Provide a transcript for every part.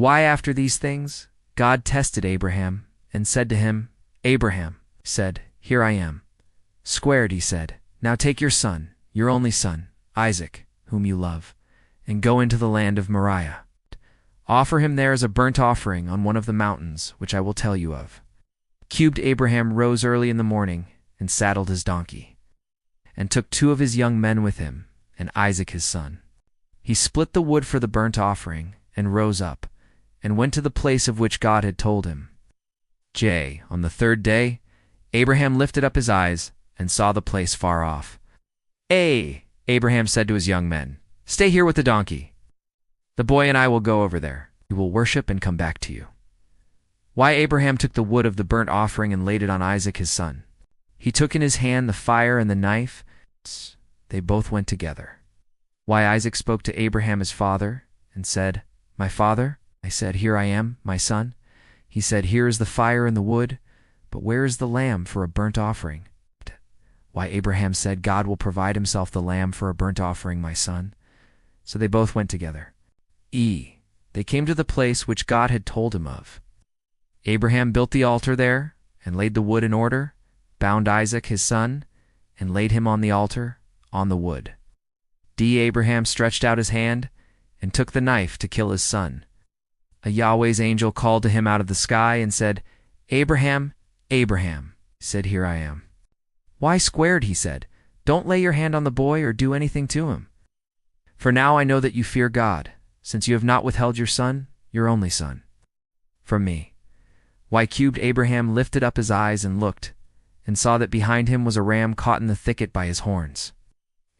Why after these things? God tested Abraham and said to him, Abraham said, Here I am. Squared, he said, Now take your son, your only son, Isaac, whom you love, and go into the land of Moriah. Offer him there as a burnt offering on one of the mountains which I will tell you of. Cubed Abraham rose early in the morning and saddled his donkey, and took 2 of his young men with him, and Isaac his son. He split the wood for the burnt offering, and rose up, and went to the place of which God had told him. On the 3rd day, Abraham lifted up his eyes, and saw the place far off. Abraham said to his young men, Stay here with the donkey. The boy and I will go over there. We will worship and come back to you. Why Abraham took the wood of the burnt offering and laid it on Isaac his son. He took in his hand the fire and the knife. They both went together. Why Isaac spoke to Abraham his father, and said, My father? I said, Here I am, my son. He said, Here is the fire and the wood, but where is the lamb for a burnt offering? Why Abraham said, God will provide himself the lamb for a burnt offering, my son. So they both went together. They came to the place which God had told him of. Abraham built the altar there, and laid the wood in order, bound Isaac his son, and laid him on the altar, on the wood. Abraham stretched out his hand, and took the knife to kill his son. A Yahweh's angel called to him out of the sky, and said, Abraham, Abraham. He said, Here I am. Why squared, he said, Don't lay your hand on the boy or do anything to him. For now I know that you fear God, since you have not withheld your son, your only son, from me. Why cubed Abraham lifted up his eyes and looked, and saw that behind him was a ram caught in the thicket by his horns.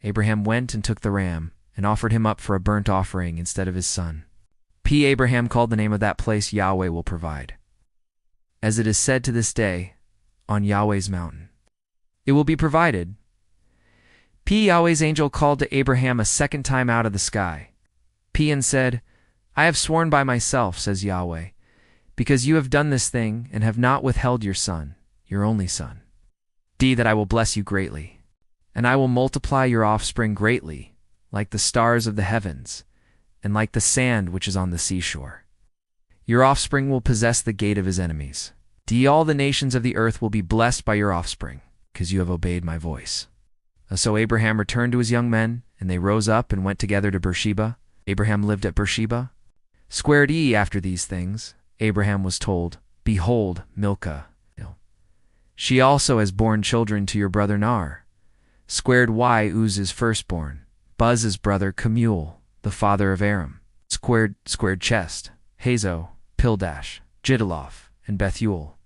Abraham went and took the ram, and offered him up for a burnt offering instead of his son. Abraham called the name of that place Yahweh will provide. As it is said to this day, on Yahweh's mountain, it will be provided. Yahweh's angel called to Abraham a second time out of the sky. And said, I have sworn by myself, says Yahweh, because you have done this thing and have not withheld your son, your only son. That I will bless you greatly, and I will multiply your offspring greatly, like the stars of the heavens, and like the sand which is on the seashore. Your offspring will possess the gate of his enemies. All the nations of the earth will be blessed by your offspring, because you have obeyed my voice. So Abraham returned to his young men, and they rose up and went together to Beersheba. Abraham lived at Beersheba. Squared after these things, Abraham was told, Behold, Milcah. She also has borne children to your brother Nar. Squared Uz's firstborn, Buzz's brother Kemuel, the father of Aram. Squared chest, Hazo, Pildash, Jidlaph, and Bethuel.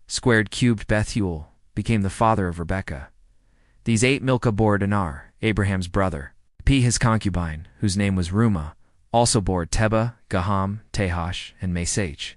Squared cubed Bethuel became the father of Rebekah. These 8 Milcah bore to Nar, Abraham's brother. His concubine, whose name was Rumah, also bore Tebah, Gaham, Tahash, and Mesach.